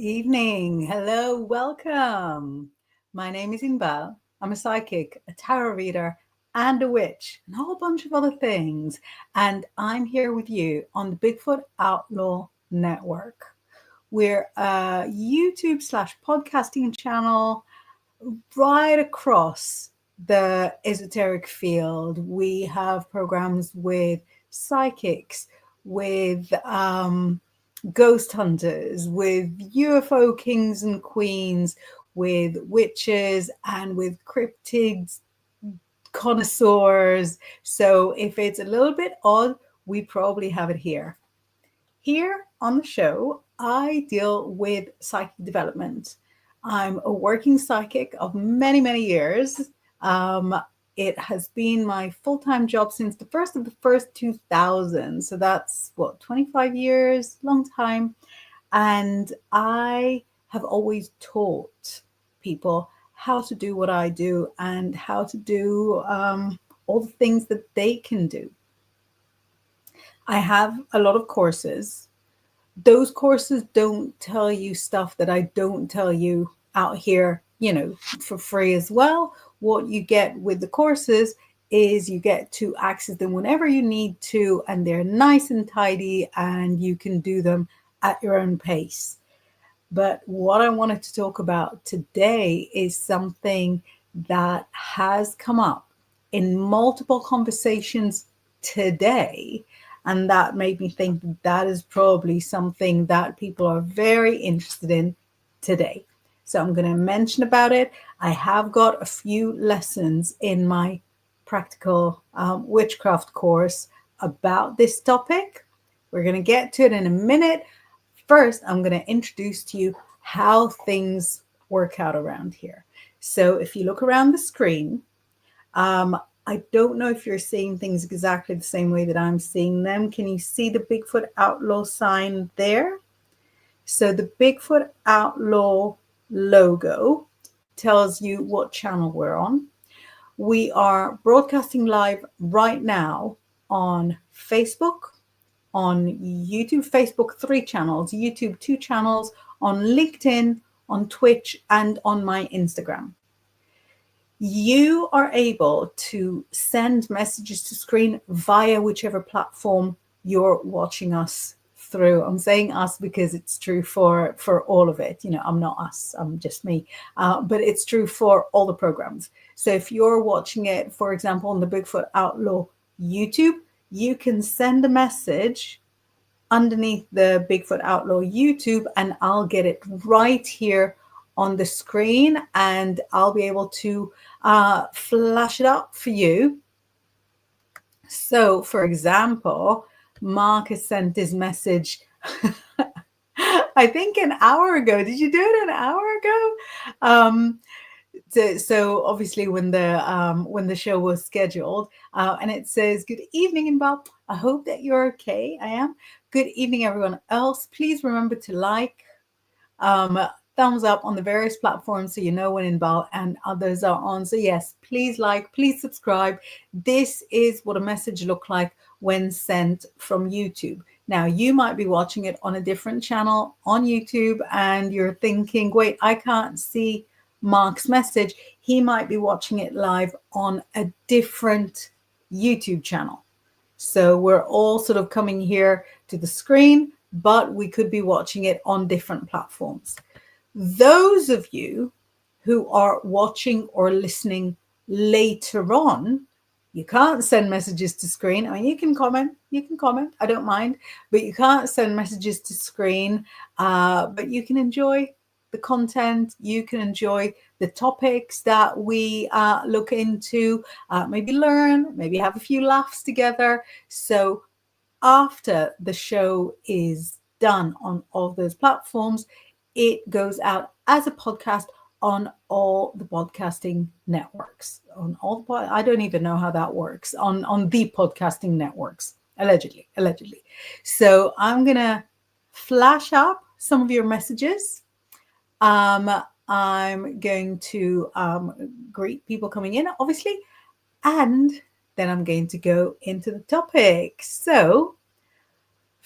evening. Hello, welcome. My name is Inbaal. I'm a psychic, a tarot reader, and a witch, and a whole bunch of other things. And I'm here with you on the Bigfoot Outlaw Network. We're a YouTube / podcasting channel right across the esoteric field. We have programs with psychics, with ghost hunters, with UFO kings and queens, with witches, and with cryptids connoisseurs. So if it's a little bit odd, we probably have it here. Here on the show, I deal with psychic development. I'm a working psychic of many, many years. It has been my full-time job since the first 2000. So that's what, 25 years, long time. And I have always taught people how to do what I do and how to do all the things that they can do. I have a lot of courses. Those courses don't tell you stuff that I don't tell you out here, for free as well. What you get with the courses is you get to access them whenever you need to, and they're nice and tidy, and you can do them at your own pace. But what I wanted to talk about today is something that has come up in multiple conversations today. And that made me think that is probably something that people are very interested in today. So I'm going to mention about it. I have got a few lessons in my practical witchcraft course about this topic. We're going to get to it in a minute. First, I'm going to introduce to you how things work out around here. So if you look around the screen, I don't know if you're seeing things exactly the same way that I'm seeing them. Can you see the Bigfoot Outlaw sign there? So the Bigfoot Outlaw logo tells you what channel we're on. We are broadcasting live right now on Facebook, on YouTube, Facebook 3 channels, YouTube 2 channels, on LinkedIn, on Twitch, and on my Instagram. You are able to send messages to screen via whichever platform you're watching us through. I'm saying us because it's true for all of it. I'm not us, I'm just me. But it's true for all the programs. So if you're watching it, for example, on the Bigfoot Outlaw YouTube, you can send a message underneath the Bigfoot Outlaw YouTube, and I'll get it right here on the screen, and I'll be able to flash it up for you. So, for example, Mark has sent this message I think an hour ago. Did you do it an hour ago? So obviously when the show was scheduled, and it says, "Good evening, Inbaal. I hope that you're okay." I am. Good evening, everyone else. Please remember to like, thumbs up on the various platforms so you know when Inbaal and others are on. So yes, please like, please subscribe. This is what a message looks like when sent from YouTube. Now, you might be watching it on a different channel on YouTube and you're thinking, wait, I can't see Mark's message. He might be watching it live on a different YouTube channel. So we're all sort of coming here to the screen, but we could be watching it on different platforms. Those of you who are watching or listening later on, you can't send messages to screen. I mean, you can comment, I don't mind, but you can't send messages to screen, but you can enjoy the content, you can enjoy the topics that we look into, maybe learn, maybe have a few laughs together. So after the show is done on all those platforms, it goes out as a podcast on all the podcasting networks. I don't even know how that works. On the podcasting networks, allegedly. So I'm gonna flash up some of your messages. I'm going to greet people coming in, obviously, and then I'm going to go into the topic. So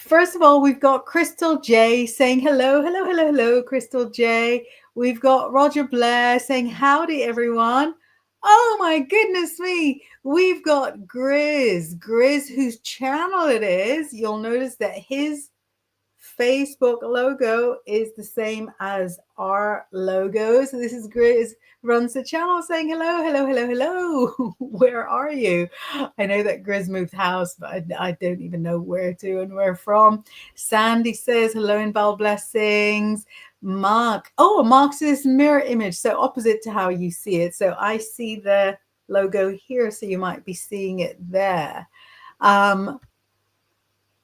First of all, we've got Crystal J saying hello, hello, hello, hello, Crystal J. We've got Roger Blair saying howdy, everyone. Oh my goodness me. We've got Grizz, whose channel it is. You'll notice that his Facebook logo is the same as our logo. So this is Grizz runs the channel saying hello, hello, hello, hello. Where are you? I know that Grizz moved house, but I don't even know where to and where from. Sandy says hello, Inbaal blessings. Mark says mirror image, so opposite to how you see it. So I see the logo here, so you might be seeing it there.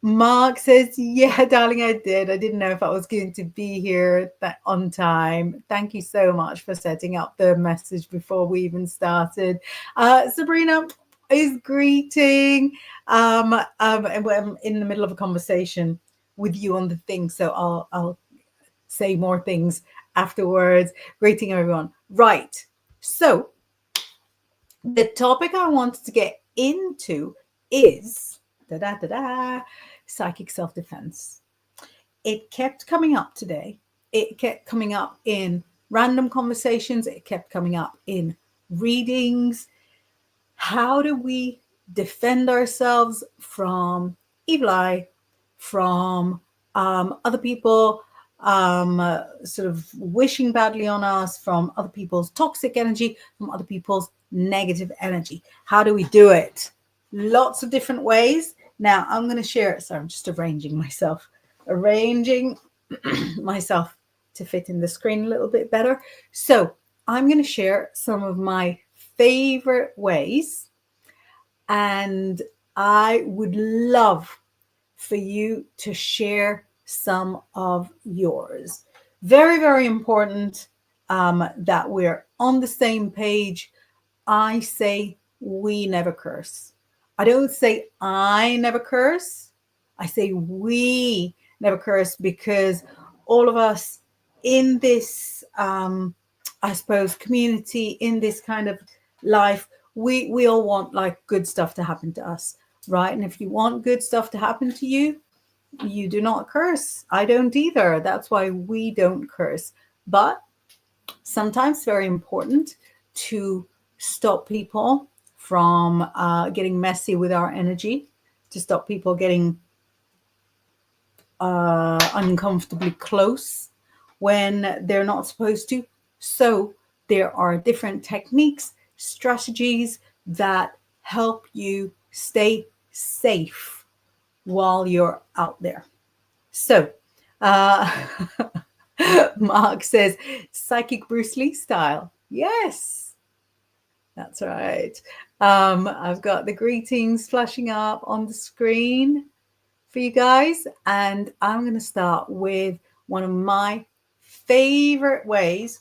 Mark says, yeah, darling, I did. I didn't know if I was going to be here on time. Thank you so much for setting up the message before we even started. Sabrina is greeting. And I'm in the middle of a conversation with you on the thing, so I'll say more things afterwards. Greeting everyone. Right. So the topic I wanted to get into is psychic self-defense. It kept coming up today. It kept coming up in random conversations. It kept coming up in readings. How do we defend ourselves from evil eye, from other people sort of wishing badly on us, from other people's toxic energy, from other people's negative energy? How do we do it? Lots of different ways. Now I'm going to share it. So I'm just arranging myself to fit in the screen a little bit better. So I'm going to share some of my favorite ways, and I would love for you to share some of yours. Very, very important that we're on the same page. I say we never curse. I don't say I never curse. I say we never curse, because all of us in this, I suppose, community, in this kind of life, we all want like good stuff to happen to us, right? And if you want good stuff to happen to you, you do not curse. I don't either. That's why we don't curse. But sometimes very important to stop people from getting messy with our energy, to stop people getting uncomfortably close when they're not supposed to. So there are different techniques, strategies that help you stay safe while you're out there. So Mark says psychic Bruce Lee style. Yes, that's right. I've got the greetings flashing up on the screen for you guys, and I'm going to start with one of my favorite ways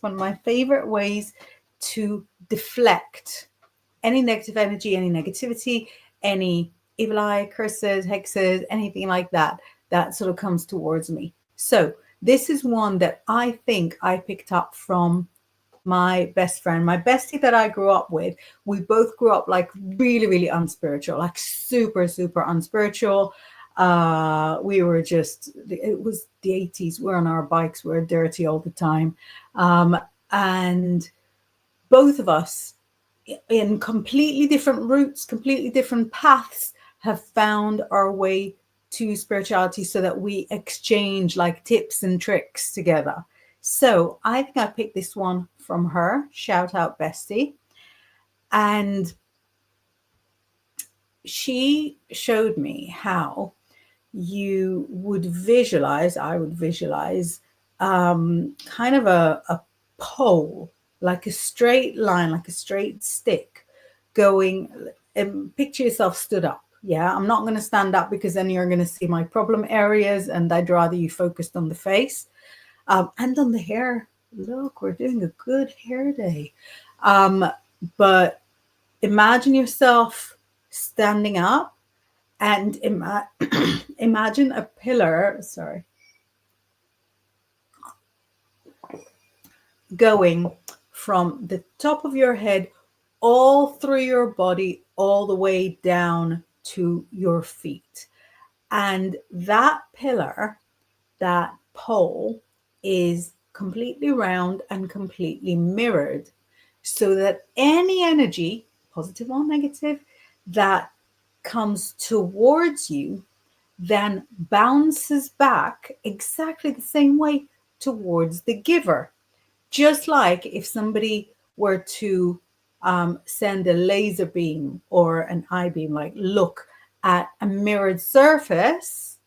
to deflect any negative energy, any negativity, any evil eye, curses, hexes, anything like that sort of comes towards me. So this is one that I think I picked up from my best friend, my bestie that I grew up with. We both grew up like really, really unspiritual, like super, super unspiritual. We were just, it was the 80s. We're on our bikes. We're dirty all the time. And both of us, in completely different routes, completely different paths, have found our way to spirituality so that we exchange like tips and tricks together. So I think I picked this one from her. Shout out, bestie. And she showed me how you would visualize, I would visualize kind of a pole, like a straight line, like a straight stick going, and picture yourself stood up. Yeah, I'm not going to stand up because then you're going to see my problem areas, and I'd rather you focused on the face and on the hair. Look, we're doing a good hair day. But imagine yourself standing up, and imagine a pillar, going from the top of your head all through your body, all the way down to your feet. And that pillar, that pole, is completely round and completely mirrored, so that any energy, positive or negative, that comes towards you then bounces back exactly the same way towards the giver. Just like if somebody were to send a laser beam or an I beam, like look at a mirrored surface,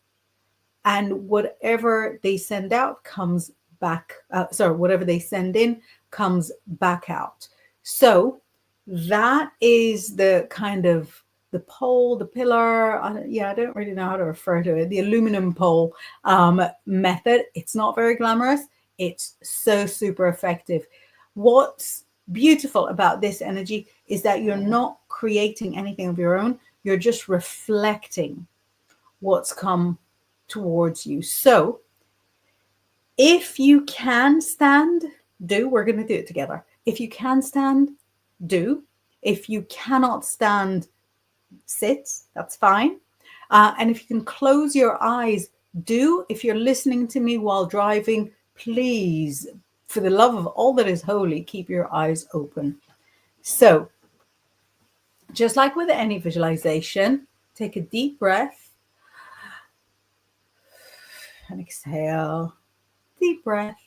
and whatever they send out comes back, whatever they send in comes back out. So that is the kind of the pole, the pillar. I don't really know how to refer to it. The aluminum pole method. It's not very glamorous. It's so super effective. What's beautiful about this energy is that you're not creating anything of your own. You're just reflecting what's come towards you. So if you can stand, do. We're going to do it together. If you can stand, do. If you cannot stand, sit. That's fine. And if you can close your eyes, do. If you're listening to me while driving, please, for the love of all that is holy, keep your eyes open. So just like with any visualization, take a deep breath and exhale. Deep breath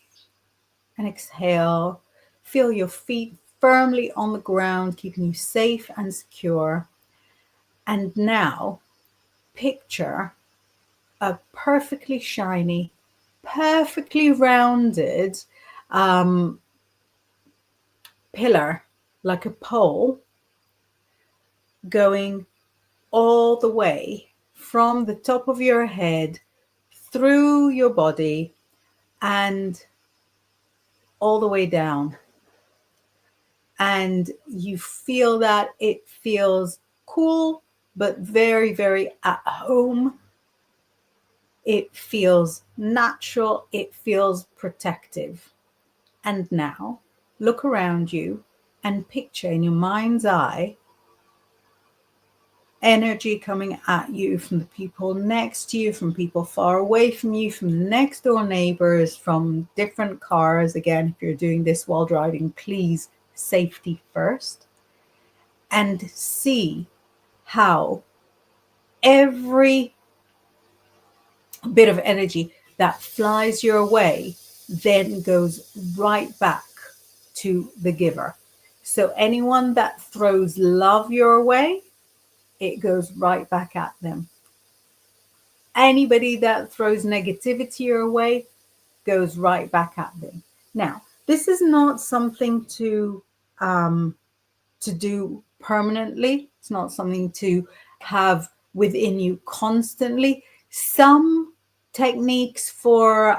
and exhale. Feel your feet firmly on the ground, keeping you safe and secure. And now picture a perfectly shiny, perfectly rounded pillar, like a pole, going all the way from the top of your head through your body and all the way down. And you feel that it feels cool, but very, very at home. It feels natural. It feels protective. And now look around you and picture in your mind's eye energy coming at you from the people next to you, from people far away from you, from the next door neighbors, from different cars. Again, if you're doing this while driving, please, safety first. And see how every bit of energy that flies your way then goes right back to the giver. So anyone that throws love your way, it goes right back at them. Anybody that throws negativity your way goes right back at them. Now, this is not something to do permanently. It's not something to have within you constantly. Some techniques for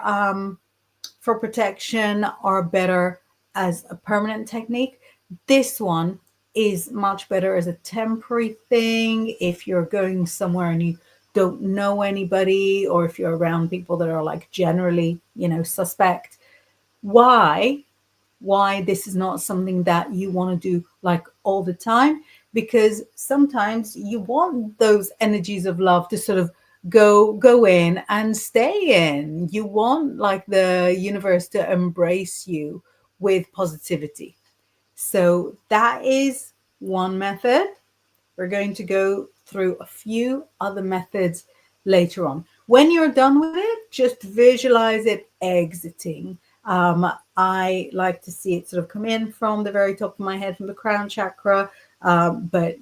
protection are better as a permanent technique. This one is much better as a temporary thing. If you're going somewhere and you don't know anybody, or if you're around people that are like generally, suspect, why this is not something that you want to do like all the time, because sometimes you want those energies of love to sort of go in and stay in. You want like the universe to embrace you with positivity. So that is one method. We're going to go through a few other methods later on. When you're done with it, just visualize it exiting. I like to see it sort of come in from the very top of my head, from the crown chakra. But,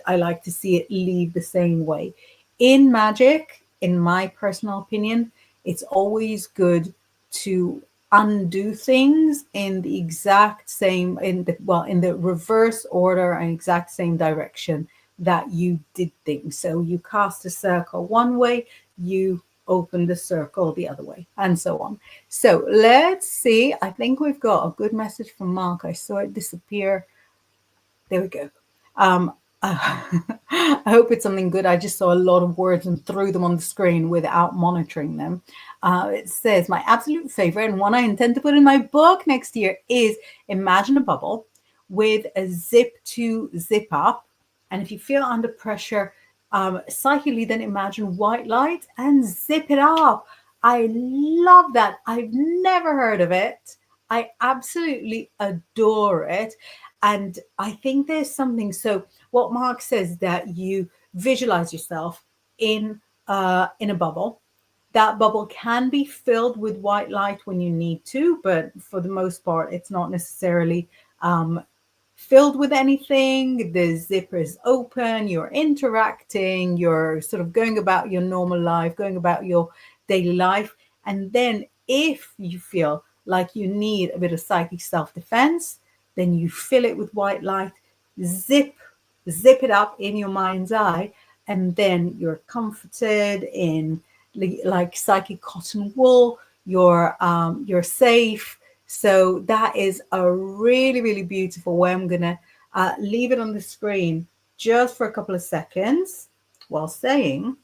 I like to see it leave the same way. In magic, in my personal opinion, it's always good to undo things in the exact same, in the reverse order and exact same direction that you did things. So you cast a circle one way, you open the circle the other way, and so on. So let's see. I think we've got a good message from Mark. I saw it disappear. There we go. I hope it's something good. I just saw a lot of words and threw them on the screen without monitoring them. It says, my absolute favorite and one I intend to put in my book next year is imagine a bubble with a zip to zip up. And if you feel under pressure, psychically then imagine white light and zip it up. I love that. I've never heard of it. I absolutely adore it. And I think there's something. So what Mark says, that you visualize yourself in a bubble. That bubble can be filled with white light when you need to, but for the most part, it's not necessarily filled with anything. The zipper is open, you're interacting, you're sort of going about your normal life, going about your daily life. And then if you feel like you need a bit of psychic self-defense, then you fill it with white light, zip it up in your mind's eye, and then you're comforted in like psychic cotton wool. You're safe. So that is a really, really beautiful way. I'm going to leave it on the screen just for a couple of seconds while saying,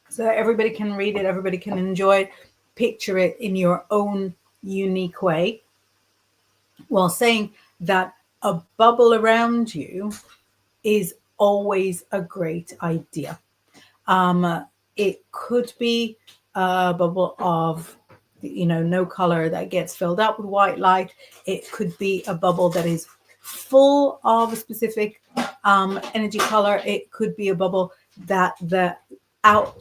so everybody can read it, everybody can enjoy it, picture it in your own unique way, while saying that a bubble around you is always a great idea. It could be a bubble of, no color that gets filled up with white light. It could be a bubble that is full of a specific energy color. It could be a bubble that the outside,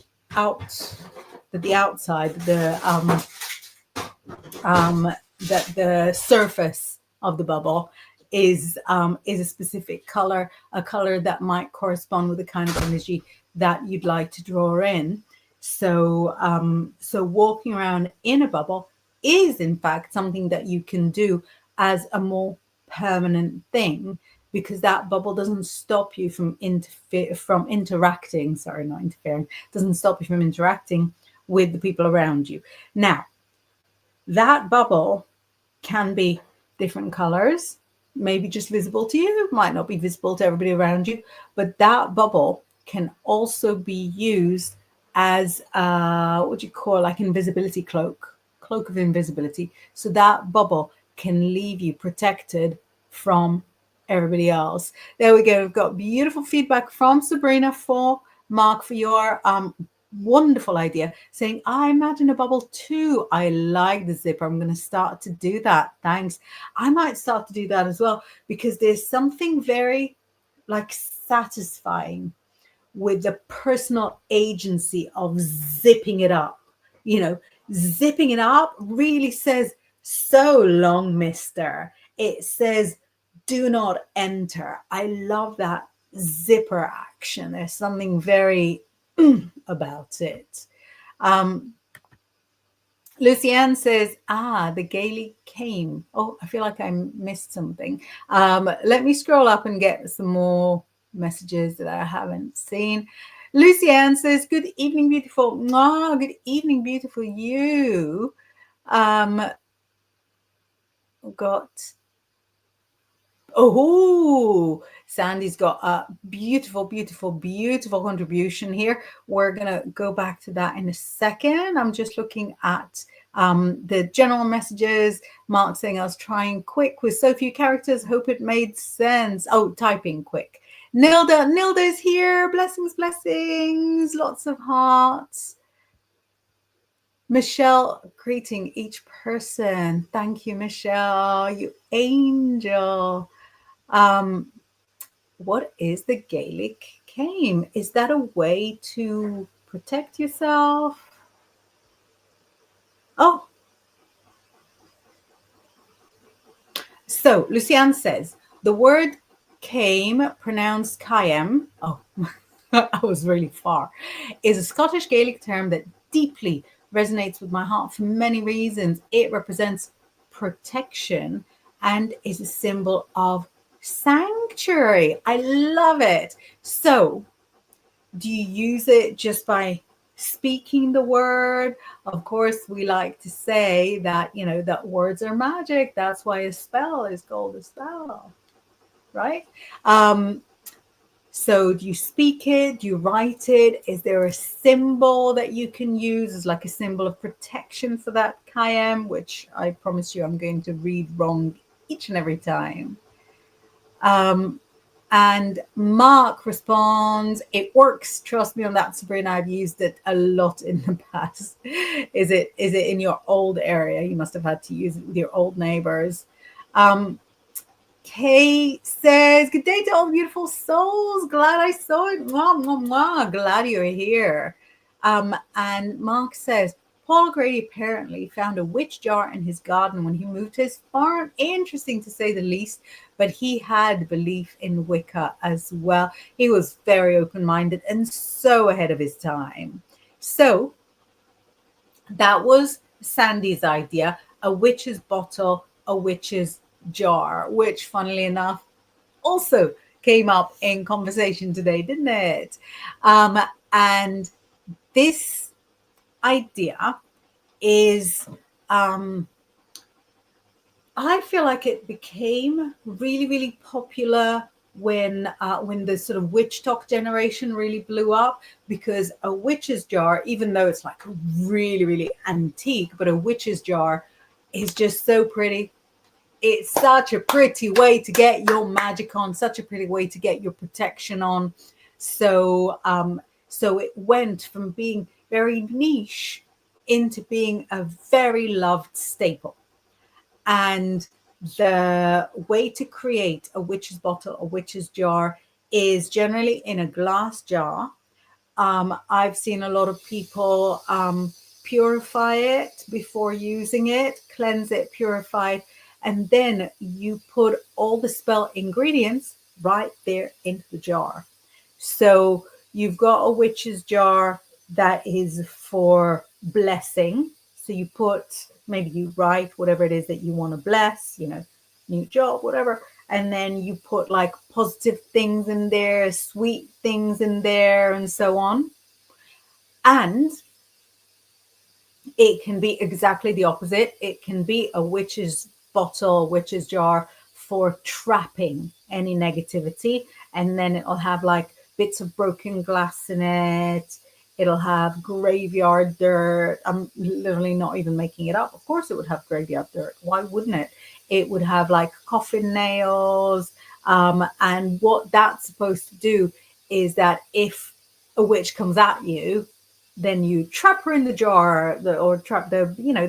that the surface of the bubble is a specific color, a color that might correspond with the kind of energy that you'd like to draw in. So so walking around in a bubble is in fact something that you can do as a more permanent thing, because that bubble doesn't stop you from interacting. Sorry, not interfering. Doesn't stop you from interacting with the people around you. Now, that bubble can be different colors, maybe just visible to you, might not be visible to everybody around you, but that bubble can also be used as what do you call, like invisibility cloak of invisibility. So that bubble can leave you protected from everybody else. There we go. We've got beautiful feedback from Sabrina for Mark for your wonderful idea, saying, I imagine a bubble too. I like the zipper. I'm going to start to do that. Thanks. I might start to do that as well, because there's something very like satisfying with the personal agency of zipping it up. Zipping it up really says, so long, mister. It says, do not enter. I love that zipper action. There's something very about it. Lucianne says, the Gaelic came. Oh, I feel like I missed something. Let me scroll up and get some more messages that I haven't seen. Lucianne says, good evening, beautiful. Good evening, beautiful you. Got Sandy's got a beautiful, beautiful, beautiful contribution here. We're going to go back to that in a second. I'm just looking at the general messages. Mark saying, I was trying quick with so few characters. Hope it made sense. Oh, typing quick. Nilda's here. Blessings, blessings. Lots of hearts. Michelle, greeting each person. Thank you, Michelle. You angel. What is the Gaelic cane? Is that a way to protect yourself? Oh. So Lucianne says, the word came, pronounced Kayem, I was really far, is a Scottish Gaelic term that deeply resonates with my heart for many reasons. It represents protection and is a symbol of sanctuary. I love it. So, do you use it just by speaking the word? Of course, we like to say that, that words are magic. That's why a spell is called a spell, right? So do you speak it? Do you write it? Is there a symbol that you can use as like a symbol of protection for that Kayem, which I promise you I'm going to read wrong each and every time? And Mark responds, it works. Trust me on that, Sabrina. I've used it a lot in the past. Is it in your old area? You must have had to use it with your old neighbors. Kay says, good day to all beautiful souls. Glad I saw it. Mwah, mwah, mwah. Glad you're here. And Mark says, Paul Grady apparently found a witch jar in his garden when he moved to his farm. Interesting to say the least, but he had belief in Wicca as well. He was very open-minded and so ahead of his time. So that was Sandy's idea, a witch's bottle, a witch's jar, which funnily enough also came up in conversation today, didn't it? And this idea is, I feel like it became really, really popular when the sort of witch talk generation really blew up, because a witch's jar, even though it's like really, really antique, but a witch's jar is just so pretty. It's such a pretty way to get your magic on, such a pretty way to get your protection on. So so it went from being very niche into being a very loved staple. And the way to create a witch's bottle, a witch's jar, is generally in a glass jar. I've seen a lot of people purify it before using it, cleanse it, purify it, and then you put all the spell ingredients right there into the jar. So you've got a witch's jar that is for blessing. So you put, maybe you write whatever it is that you want to bless, new job, whatever. And then you put like positive things in there, sweet things in there, and so on. And it can be exactly the opposite. It can be a witch's bottle, witch's jar for trapping any negativity. And then it'll have like bits of broken glass in it. It'll have graveyard dirt. I'm literally not even making it up. Of course it would have graveyard dirt. Why wouldn't it? It would have like coffin nails. And what that's supposed to do is that if a witch comes at you, then you trap her in the jar, or trap the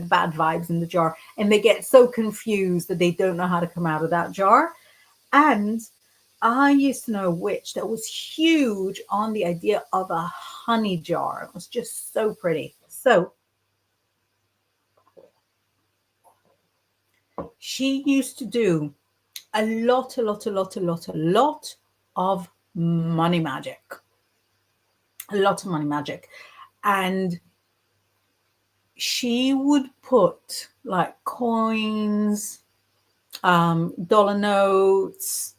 bad vibes in the jar, and they get so confused that they don't know how to come out of that jar. And I used to know a witch that was huge on the idea of a honey jar. It was just so pretty. So she used to do a lot of money magic. A lot of money magic. And she would put like coins, dollar notes,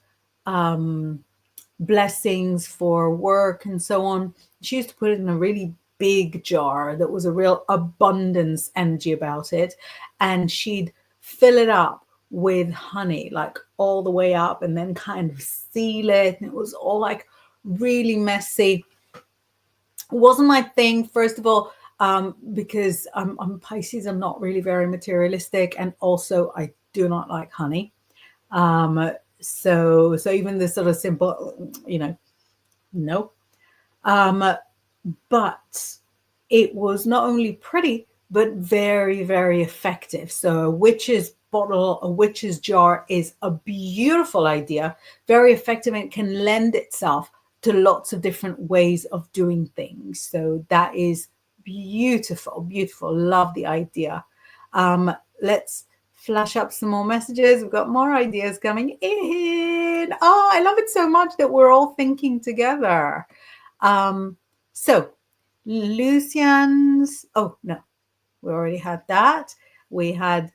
blessings for work and so on. She used to put it in a really big jar that was a real abundance energy about it. And she'd fill it up with honey, like all the way up, and then kind of seal it. And it was all like really messy. It wasn't my thing, first of all, because I'm Pisces. I'm not really very materialistic, and also I do not like honey. So even this sort of simple, no. But it was not only pretty, but very, very effective. So a witch's bottle, a witch's jar is a beautiful idea, very effective, and can lend itself to lots of different ways of doing things. So that is beautiful, beautiful. Love the idea. Let's flash up some more messages. We've got more ideas coming in. Oh, I love it so much that we're all thinking together. So Lucian's, oh no, we already had that. We had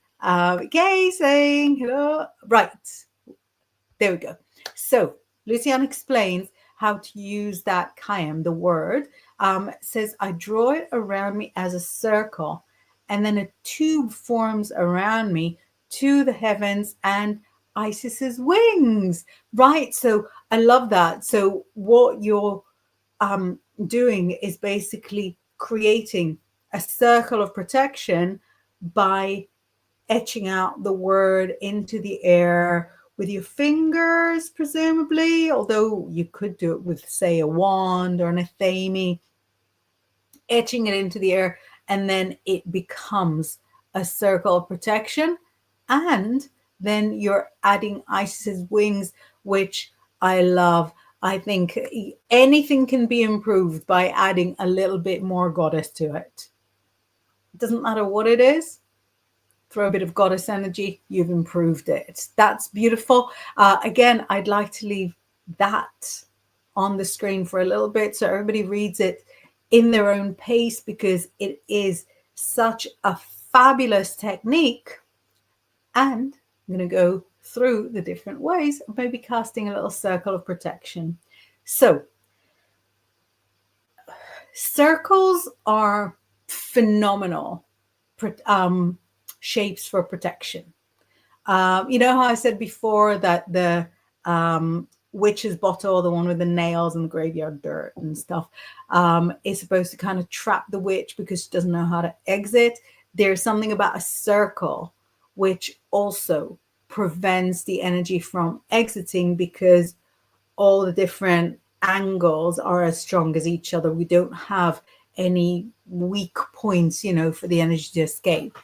Gay saying hello. Right, there we go. So Lucian explains how to use that kayam, the word. Says, I draw it around me as a circle, and then a tube forms around me to the heavens and Isis's wings. Right, so I love that. So what you're doing is basically creating a circle of protection by etching out the word into the air with your fingers, presumably, although you could do it with, say, a wand or an athame, etching it into the air, and then it becomes a circle of protection. And then you're adding Isis's wings, which I love. I think anything can be improved by adding a little bit more goddess to it. It doesn't matter what it is. Throw a bit of goddess energy, you've improved it. That's beautiful. Again, I'd like to leave that on the screen for a little bit so everybody reads it in their own pace, because it is such a fabulous technique. And I'm going to go through the different ways of maybe casting a little circle of protection. So circles are phenomenal shapes for protection. You know how I said before that the witch's bottle, the one with the nails and the graveyard dirt and stuff, is supposed to kind of trap the witch because she doesn't know how to exit. There's something about a circle which also prevents the energy from exiting, because all the different angles are as strong as each other. We don't have any weak points, you know, for the energy to escape.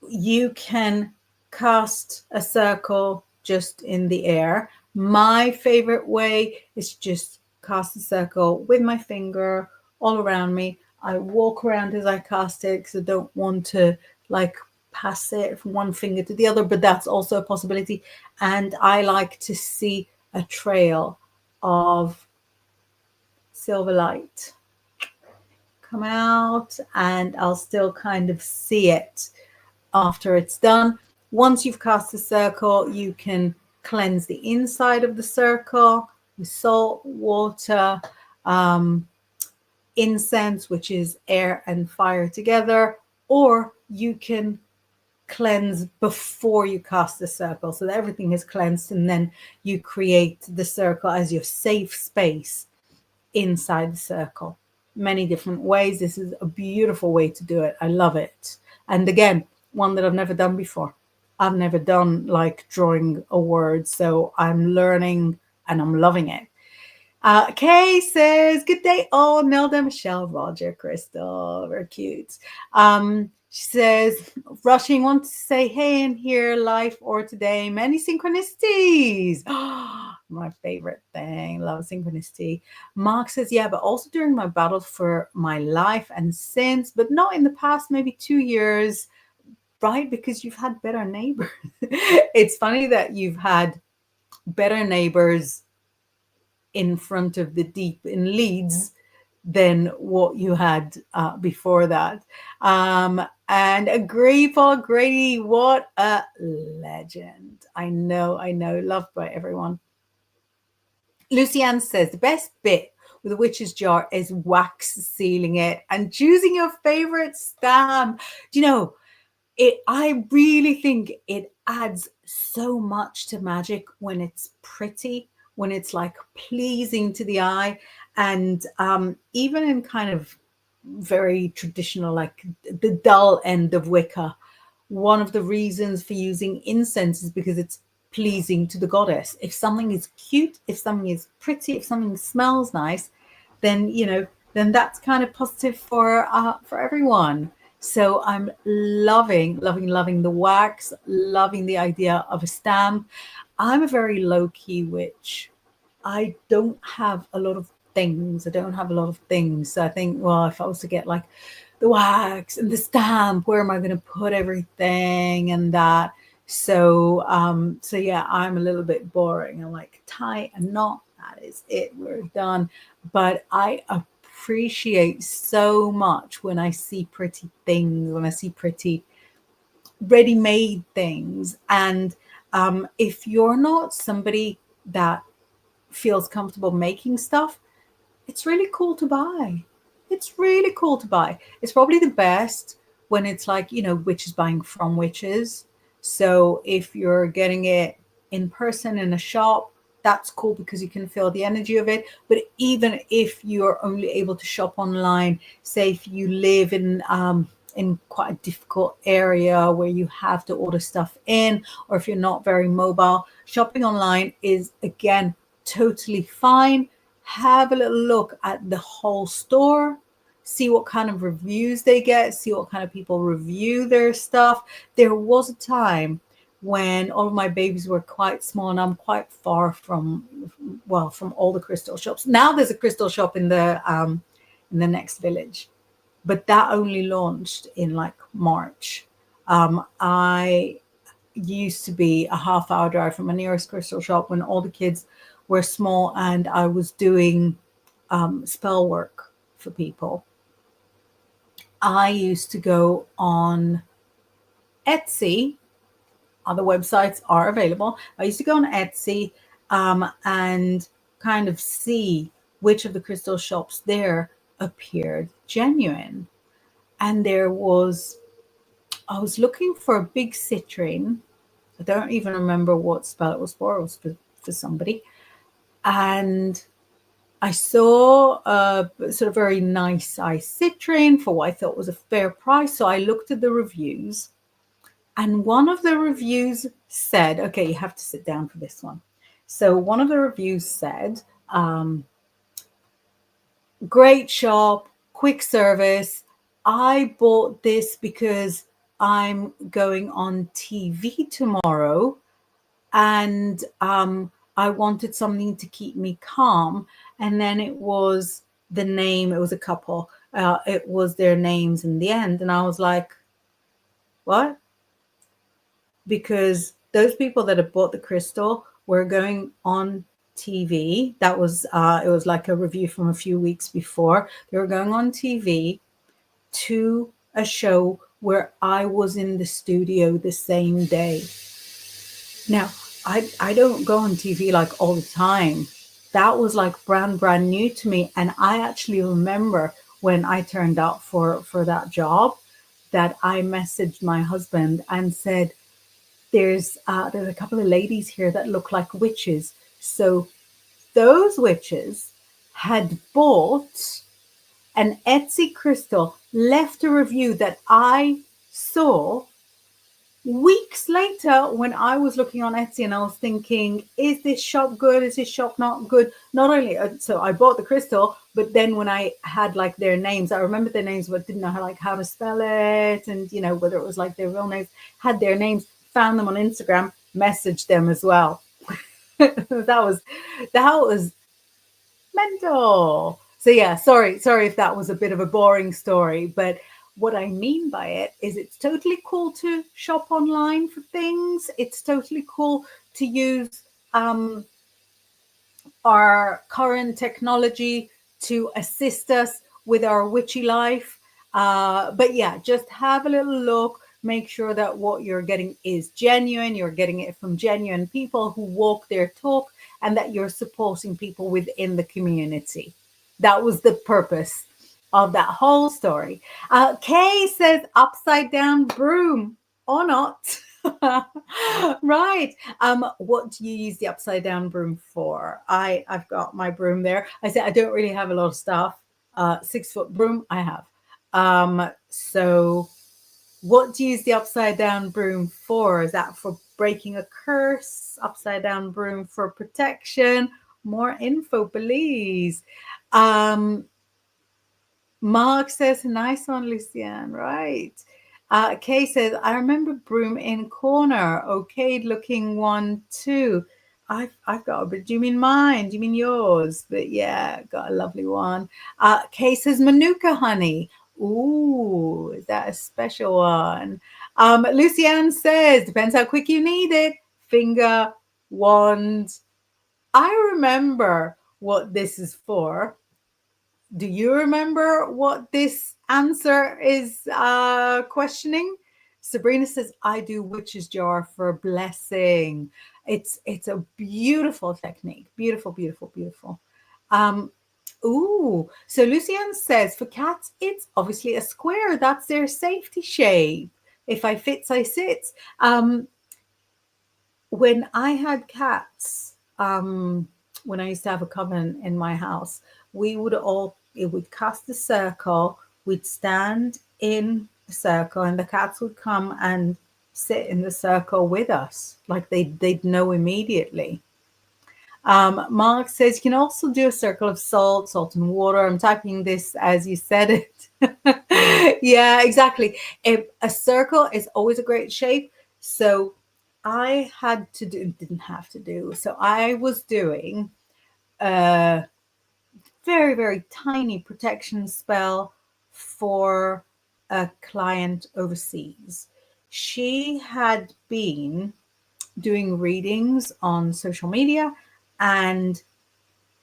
You can cast a circle just in the air. My favorite way is just cast a circle with my finger all around me. I walk around as I cast it because I don't want to like pass it from one finger to the other, but that's also a possibility. And I like to see a trail of silver light come out, and I'll still kind of see it after it's done. Once you've cast a circle, you can cleanse the inside of the circle with salt, water, incense, which is air and fire together, or you can cleanse before you cast the circle so that everything is cleansed, and then you create the circle as your safe space inside the circle. Many different ways. This is a beautiful way to do it. I love it. And again, one that I've never done before. I've never done like drawing a word, so I'm learning and I'm loving it. Kay says, good day all, Nelda, Michelle, Roger, Crystal, very cute. She says, rushing, want to say, hey, in here, life or today, many synchronicities. My favorite thing, love synchronicity. Mark says, yeah, but also during my battle for my life and since, but not in the past, maybe 2 years, right? Because you've had better neighbors. It's funny that you've had better neighbors in front of the deep in Leeds than what you had before that. And agree, Paul Grady, what a legend. I know, loved by everyone. Lucianne says, the best bit with a witch's jar is wax sealing it and choosing your favorite stamp. Do you know, I really think it adds so much to magic when it's pretty, when it's like pleasing to the eye. And even in kind of very traditional, like the dull end of Wicca, one of the reasons for using incense is because it's pleasing to the goddess. If something is cute, if something is pretty, if something smells nice, then, you know, then that's kind of positive for everyone. So I'm loving the wax, loving the idea of a stamp. I'm a very low-key witch. I don't have a lot of things. So I think, well, if I was to get like the wax and the stamp, where am I going to put everything and that? So yeah, I'm a little bit boring. I'm like, tie a knot, that is it, we're done. But I appreciate so much when I see pretty things, when I see pretty ready-made things. And if you're not somebody that feels comfortable making stuff, it's really cool to buy. It's probably the best when it's like, you know, witches buying from witches. So if you're getting it in person in a shop, that's cool because you can feel the energy of it. But even if you're only able to shop online, say if you live in in quite a difficult area where you have to order stuff in, or if you're not very mobile, shopping online is, again, totally fine. Have a little look at the whole store, see what kind of reviews they get, see what kind of people review their stuff. There was a time when all of my babies were quite small, and I'm quite far from, well, from all the crystal shops. Now there's a crystal shop in the next village, but that only launched in like March. I used to be a half-hour drive from my nearest crystal shop when all the kids were small, and I was doing spell work for people. I used to go on Etsy. Other websites are available. I used to go on Etsy and kind of see which of the crystal shops there appeared genuine. And I was looking for a big citrine. I don't even remember what spell it was for. It was for somebody. And I saw a sort of very nice size citrine for what I thought was a fair price. So I looked at the reviews, and one of the reviews said, okay, you have to sit down for this one. So one of the reviews said, great shop, quick service. I bought this because I'm going on TV tomorrow, and I wanted something to keep me calm. And then it was the name, it was a couple, it was their names in the end. And I was like, what? Because those people that had bought the crystal were going on TV. That was, it was like a review from a few weeks before. They were going on TV to a show where I was in the studio the same day. Now, I don't go on TV like all the time. That was like brand new to me. And I actually remember when I turned out for that job, that I messaged my husband and said, there's a couple of ladies here that look like witches. So those witches had bought an Etsy crystal, left a review that I saw weeks later when I was looking on Etsy, and I was thinking, is this shop good? Is this shop not good? Not only, so I bought the crystal, but then when I had like their names, I remembered their names, but didn't know how to spell it. And, whether it was like their real names, had their names, found them on Instagram, messaged them as well. that was mental. So yeah, sorry if that was a bit of a boring story, but what I mean by it is it's totally cool to shop online for things. It's totally cool to use our current technology to assist us with our witchy life. But yeah, just have a little look. Make sure that what you're getting is genuine. You're getting it from genuine people who walk their talk, and that you're supporting people within the community. That was the purpose of that whole story. Kay says upside down broom or not. Right. What do you use the upside down broom for? I've got my broom there. I said I don't really have a lot of stuff. 6-foot broom I have. So what do you use the upside down broom for? Is that for breaking a curse? Upside down broom for protection? More info, please. Mark says, nice one, Lucianne. Right. Kay says, I remember broom in corner. Okay, looking one too. I've got a bit. Do you mean mine? Do you mean yours? But yeah, got a lovely one. Kay says, Manuka honey. Ooh, is that a special one? Lucianne says, depends how quick you need it. Finger, wand. I remember what this is for. Do you remember what this answer is questioning? Sabrina says, I do witch's jar for blessing. It's a beautiful technique. Beautiful, beautiful, beautiful. Ooh, so Lucianne says, for cats, it's obviously a square. That's their safety shape. If I fits, I sits. When I had cats, when I used to have a coven in my house, it would cast a circle. We'd stand in a circle, and the cats would come and sit in the circle with us, like they'd know immediately. Mark says you can also do a circle of salt, salt and water. I'm typing this as you said it. Yeah, exactly. A circle is always a great shape. So I had to do, didn't have to do. So I was doing a very, very tiny protection spell for a client overseas. She had been doing readings on social media, and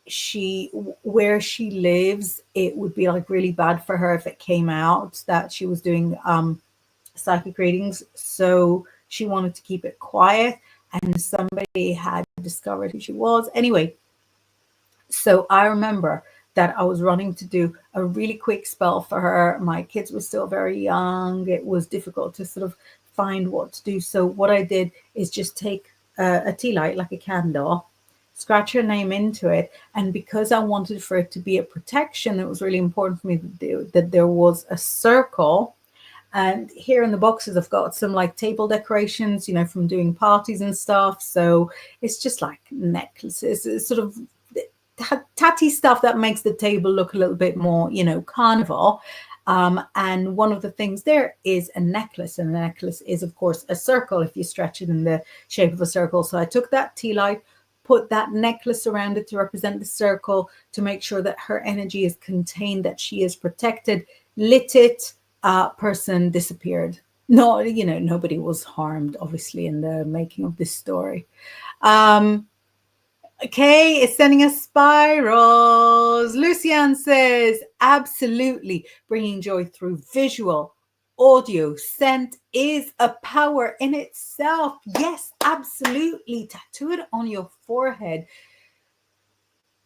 she, where she lives, it would be like really bad for her if it came out that she was doing psychic readings, so she wanted to keep it quiet, and somebody had discovered who she was anyway. So I remember that I was running to do a really quick spell for her. My kids were still very young. It was difficult to sort of find what to do. So what I did is just take a tea light, like a candle, scratch her name into it. And because I wanted for it to be a protection, it was really important for me to do that there was a circle. And here in the boxes, I've got some like table decorations, you know, from doing parties and stuff. So it's just like necklaces, it's sort of tatty stuff that makes the table look a little bit more, you know, carnival. And one of the things there is a necklace, and the necklace is, of course, a circle if you stretch it in the shape of a circle. So I took that tea light, put that necklace around it to represent the circle, to make sure that her energy is contained, that she is protected, lit it, person disappeared. No, you know, nobody was harmed, obviously, in the making of this story. Okay, it's sending us spirals. Lucian says, absolutely, bringing joy through visual, audio, scent is a power in itself. Yes, absolutely. Tattoo it on your forehead.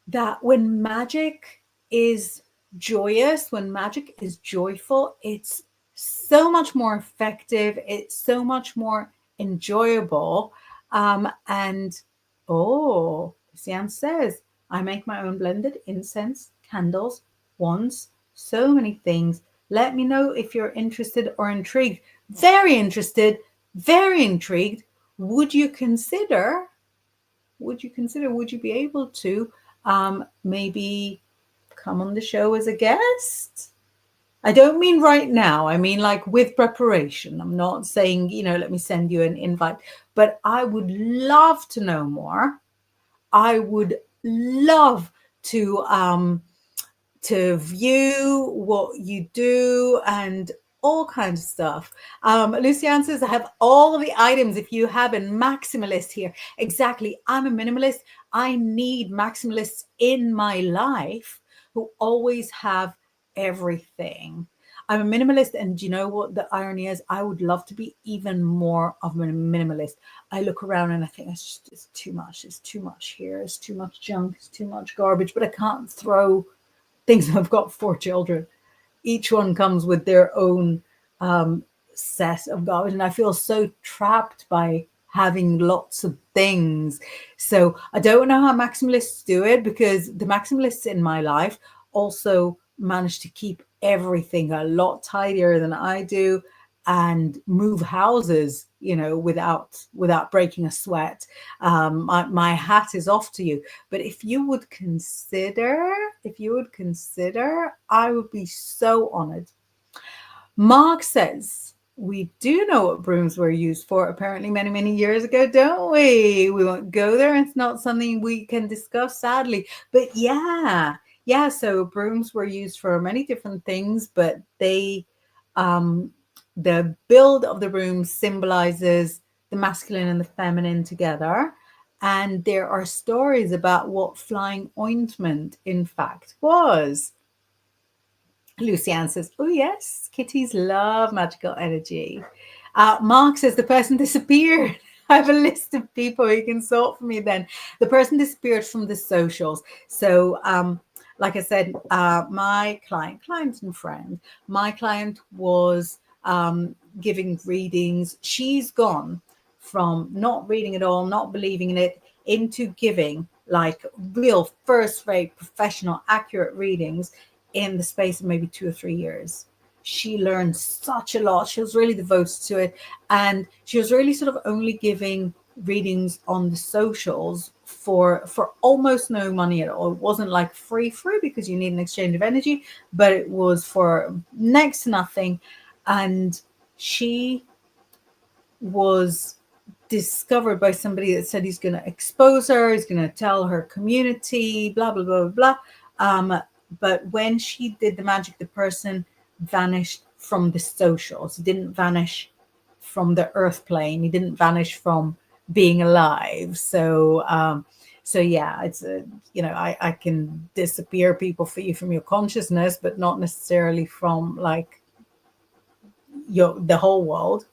That when magic is joyous, when magic is joyful, it's so much more effective. It's so much more enjoyable. And oh, Sian says, I make my own blended incense, candles, wands, so many things. Let me know if you're interested or intrigued. Very interested, very intrigued. Would you consider, would you be able to maybe come on the show as a guest? I don't mean right now. I mean like with preparation. I'm not saying, you know, let me send you an invite, but I would love to know more. I would love to view what you do and all kinds of stuff. Luciane says, I have all of the items if you have a maximalist here. Exactly. I'm a minimalist. I need maximalists in my life who always have everything. I'm a minimalist, and you know what the irony is? I would love to be even more of a minimalist. I look around and I think it's too much. It's too much here. It's too much junk. It's too much garbage. But I can't throw things. I've got 4 children. Each one comes with their own set of garbage, and I feel so trapped by having lots of things. So I don't know how maximalists do it, because the maximalists in my life also manage to keep everything a lot tidier than I do, and move houses, you know, without breaking a sweat. My hat is off to you. But if you would consider, I would be so honored. Mark says, we do know what brooms were used for apparently many, many years ago, don't we? We won't go there. It's not something we can discuss, sadly. But yeah, so brooms were used for many different things, but the build of the broom symbolizes the masculine and the feminine together. And there are stories about what flying ointment, in fact, was. Lucianne says, oh, yes, kitties love magical energy. Mark says, the person disappeared. I have a list of people who can sort for me then. The person disappeared from the socials. So, like I said, my client and friend, my client was giving readings. She's gone from not reading at all, not believing in it, into giving like real first-rate, professional, accurate readings in the space of maybe 2 or 3 years. she learned such a lot. She was really devoted to it. And she was really sort of only giving readings on the socials for almost no money at all. It wasn't like free because you need an exchange of energy, but it was for next to nothing. And she was discovered by somebody that said he's going to expose her, he's going to tell her community, blah, blah, blah, blah. But when she did the magic, the person vanished from the socials. He didn't vanish from the earth plane. He didn't vanish from being alive. So yeah, it's I can disappear people for you from your consciousness, but not necessarily from like the whole world.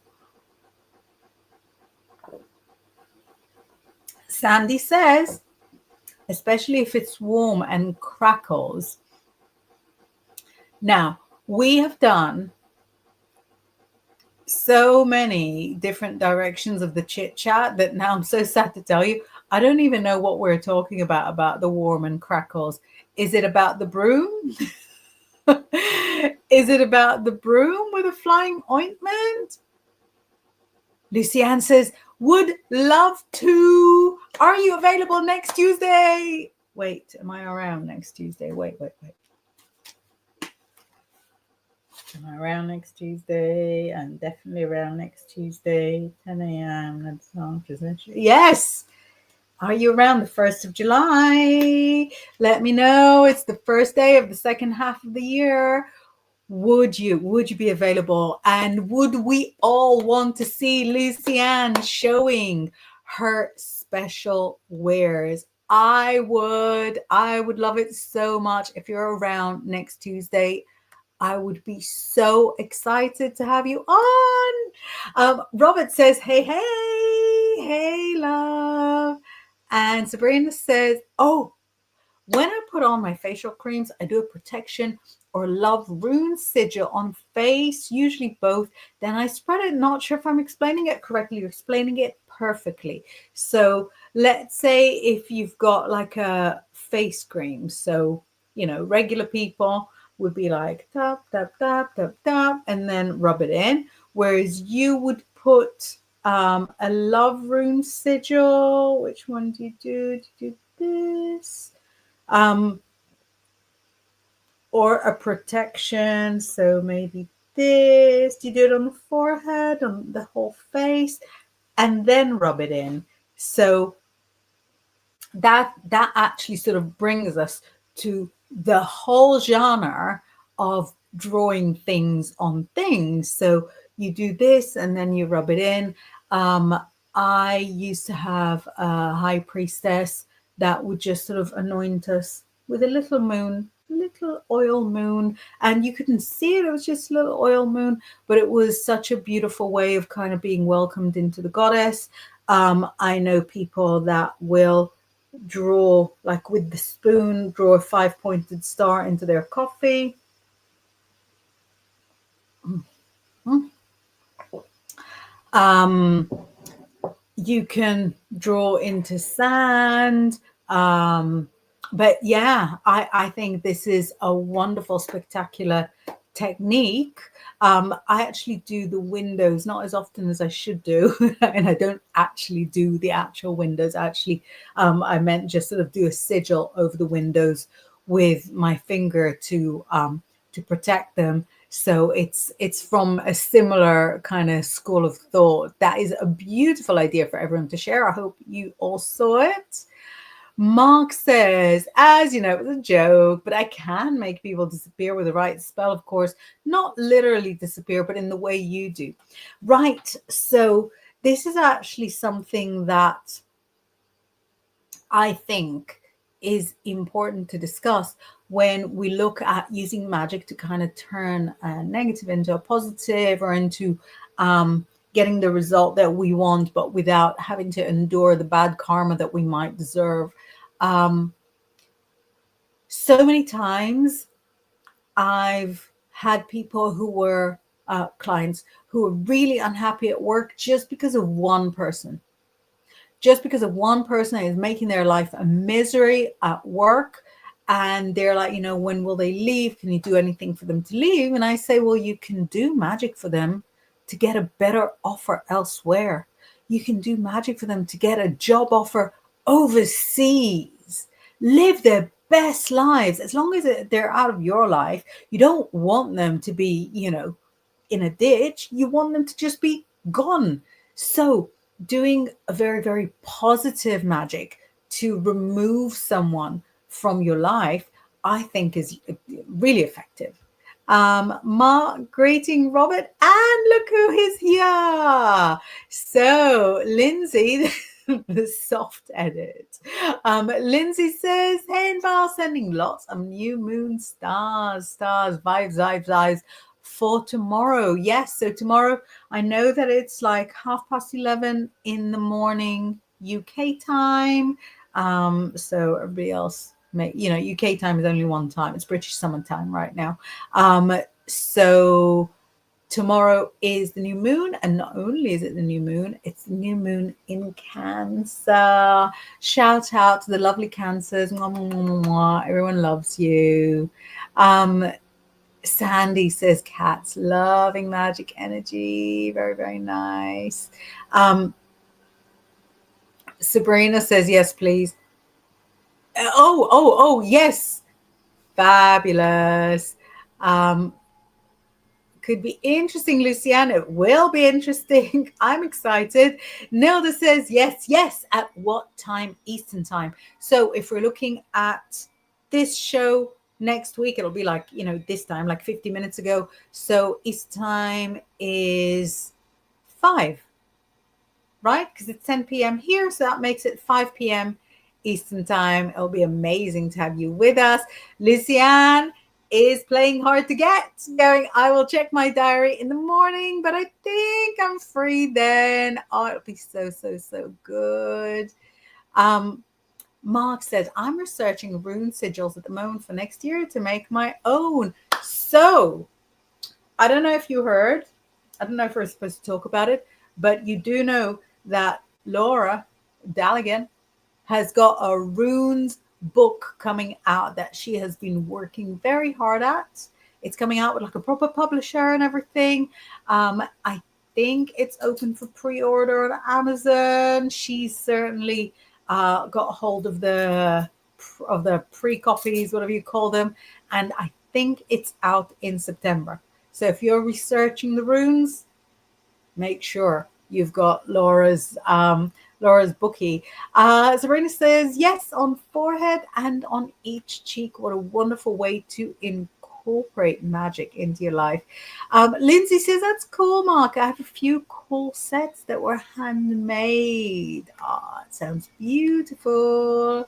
Sandy says, especially if it's warm and crackles. Now, we have done so many different directions of the chit chat that now I'm so sad to tell you, I don't even know what we're talking about the warm and crackles. Is it about the broom? Is it about the broom with a flying ointment? Lucianne says, would love to. Are you available next Tuesday? Wait, am I around next Tuesday? Wait. Am I around next Tuesday? I'm definitely around next Tuesday, 10 a.m. That's not, yes. Are you around the 1st of July? Let me know. It's the first day of the second half of the year. Would you be available? And would we all want to see Lucianne showing her special wares? I would love it so much. If you're around next Tuesday, I would be so excited to have you on. Robert says, hey, love. And Sabrina says, oh, when I put on my facial creams, I do a protection or love rune sigil on face, usually both. Then I spread it. Not sure if I'm explaining it correctly. You're explaining it perfectly. So let's say if you've got like a face cream, so, regular people would be like tap, tap, tap, tap, tap, and then rub it in. Whereas you would put a love rune sigil. Which one do you do? Do you do this? Or a protection. So maybe this. Do you do it on the forehead, on the whole face, and then rub it in? So that actually sort of brings us to the whole genre of drawing things on things. So you do this and then you rub it in. I used to have a high priestess that would just sort of anoint us with a little oil moon, and you couldn't see it. It was just a little oil moon, but it was such a beautiful way of kind of being welcomed into the goddess. I know people that will draw, like with the spoon, draw a 5-pointed star into their coffee. You can draw into sand. But yeah, I think this is a wonderful, spectacular technique. I actually do the windows, not as often as I should do. And I don't actually do the actual windows. Actually, I meant just sort of do a sigil over the windows with my finger to protect them. So it's from a similar kind of school of thought. That is a beautiful idea for everyone to share. I hope you all saw it. Mark says, as you know, it was a joke, but I can make people disappear with the right spell, of course. Not literally disappear, but in the way you do. Right. So this is actually something that I think is important to discuss when we look at using magic to kind of turn a negative into a positive, or into getting the result that we want, but without having to endure the bad karma that we might deserve. So many times I've had people who were clients who were really unhappy at work just because of one person. Just because of one person is making their life a misery at work. And they're like, when will they leave? Can you do anything for them to leave? And I say, well, you can do magic for them to get a better offer elsewhere. You can do magic for them to get a job offer overseas, live their best lives. As long as they're out of your life, you don't want them to be, in a ditch. You want them to just be gone. So doing a very, very positive magic to remove someone from your life, I think is really effective. Greeting Robert, and look who is here. So Lindsay, the soft edit. Lindsay says, hey, Inbaal, sending lots of new moon stars, vibes for tomorrow. Yes, so tomorrow, I know that it's like 11:30 in the morning UK time. So everybody else UK time is only one time. It's British summertime right now. So tomorrow is the new moon, and not only is it the new moon, it's the new moon in Cancer. Shout out to the lovely Cancers. Mwah, mwah, mwah, mwah. Everyone loves you. Sandy says cats loving magic energy. Very, very nice. Sabrina says yes, please. Oh, yes. Fabulous. Could be interesting, Luciana. It will be interesting. I'm excited. Nilda says yes. At what time? Eastern time. So if we're looking at this show next week, it'll be like, this time, like 50 minutes ago. So Eastern time is 5, right? Because it's 10 p.m. here. So that makes it 5 p.m. Eastern time. It'll be amazing to have you with us. Luciane is playing hard to get, going, I will check my diary in the morning, but I think I'm free then. Oh, it'll be so good. Mark says, I'm researching rune sigils at the moment for next year to make my own. So I don't know if you heard, I don't know if we're supposed to talk about it, but you do know that Laura Daligan has got a runes book coming out that she has been working very hard at. It's coming out with like a proper publisher and everything. I think it's open for pre-order on Amazon. She's certainly got a hold of the pre-copies, whatever you call them, and I think it's out in September. So if you're researching the runes, make sure you've got Laura's bookie. Sabrina says, yes, on forehead and on each cheek. What a wonderful way to incorporate magic into your life. Lindsay says, that's cool, Mark. I have a few cool sets that were handmade. It sounds beautiful.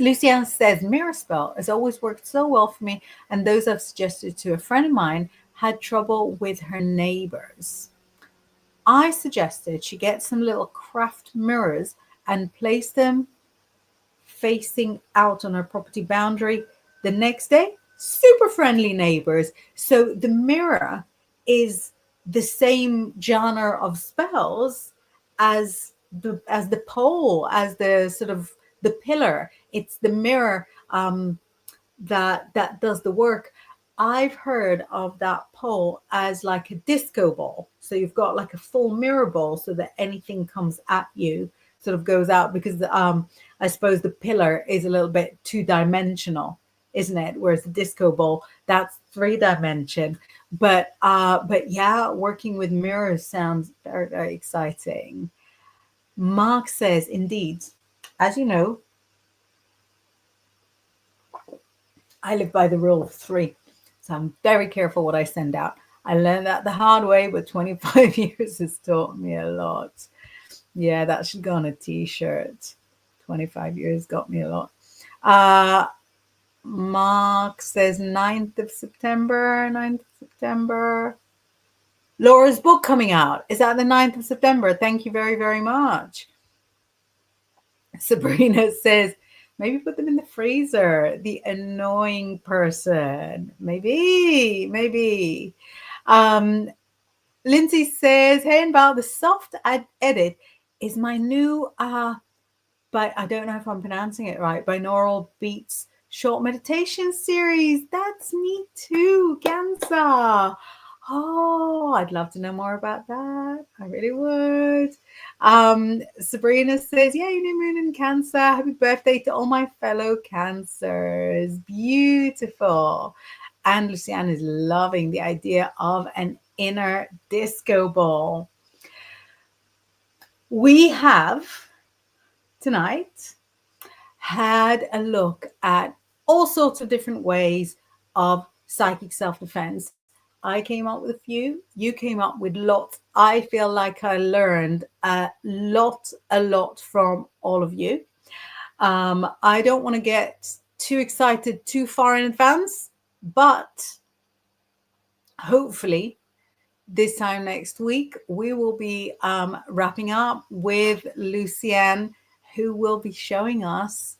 Luciane says, mirror spell has always worked so well for me, and those I've suggested to a friend of mine had trouble with her neighbors. I suggested she get some little craft mirrors and place them facing out on her property boundary. The next day, super friendly neighbors. So the mirror is the same genre of spells as the pole, as the sort of the pillar. It's the mirror that does the work. I've heard of that pole as like a disco ball. So you've got like a full mirror ball so that anything comes at you sort of goes out, because I suppose the pillar is a little bit 2-dimensional, isn't it? Whereas the disco ball, that's 3-dimension. But yeah, working with mirrors sounds very, very exciting. Mark says, indeed, as you know, I live by the rule of 3. So I'm very careful what I send out. I learned that the hard way, but 25 years has taught me a lot. Yeah, that should go on a t-shirt. 25 years got me a lot. Mark says 9th of September. Laura's book coming out. Is that the 9th of September? Thank you very, very much. Sabrina says, maybe put them in the freezer. The annoying person. Maybe. Lindsay says, hey, Inbaal, the soft edit is my new but I don't know if I'm pronouncing it right, binaural beats short meditation series. That's me too, Cancer. Oh, I'd love to know more about that. I really would. Sabrina says, yeah, new moon in Cancer. Happy birthday to all my fellow Cancers. Beautiful. And Luciane is loving the idea of an inner disco ball. We have tonight had a look at all sorts of different ways of psychic self-defense. I came up with a few, you came up with lots. I feel like I learned a lot from all of you. I don't want to get too excited too far in advance, but hopefully this time next week we will be wrapping up with Lucienne, who will be showing us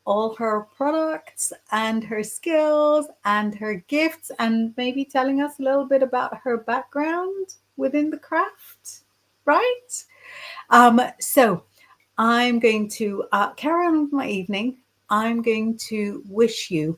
all her products and her skills and her gifts, and maybe telling us a little bit about her background within the craft, right? So I'm going to carry on with my evening. I'm going to wish you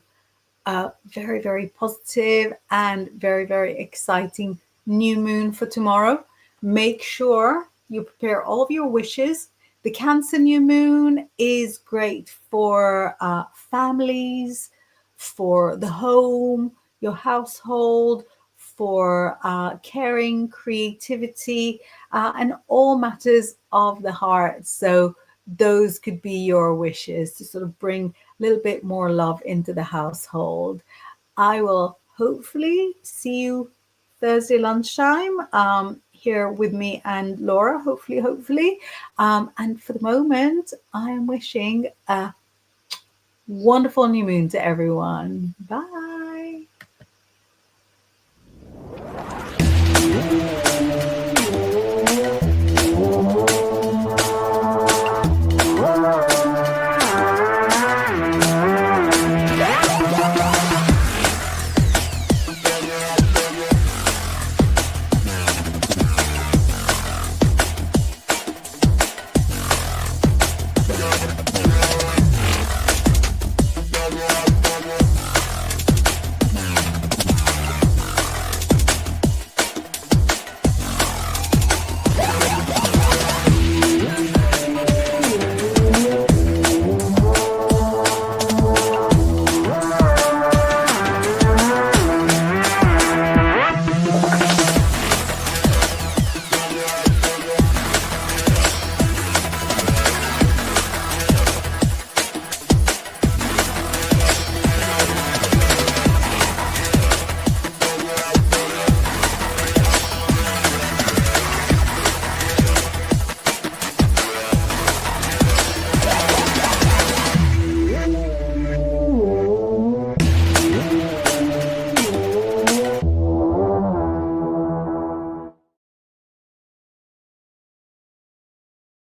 a very, very positive and very, very exciting new moon for tomorrow. Make sure you prepare all of your wishes. The Cancer new moon is great for families, for the home, your household, for caring, creativity, and all matters of the heart. So those could be your wishes to sort of bring a little bit more love into the household. I will hopefully see you Thursday lunchtime here with me and Laura, hopefully. And for the moment, I am wishing a wonderful new moon to everyone. Bye.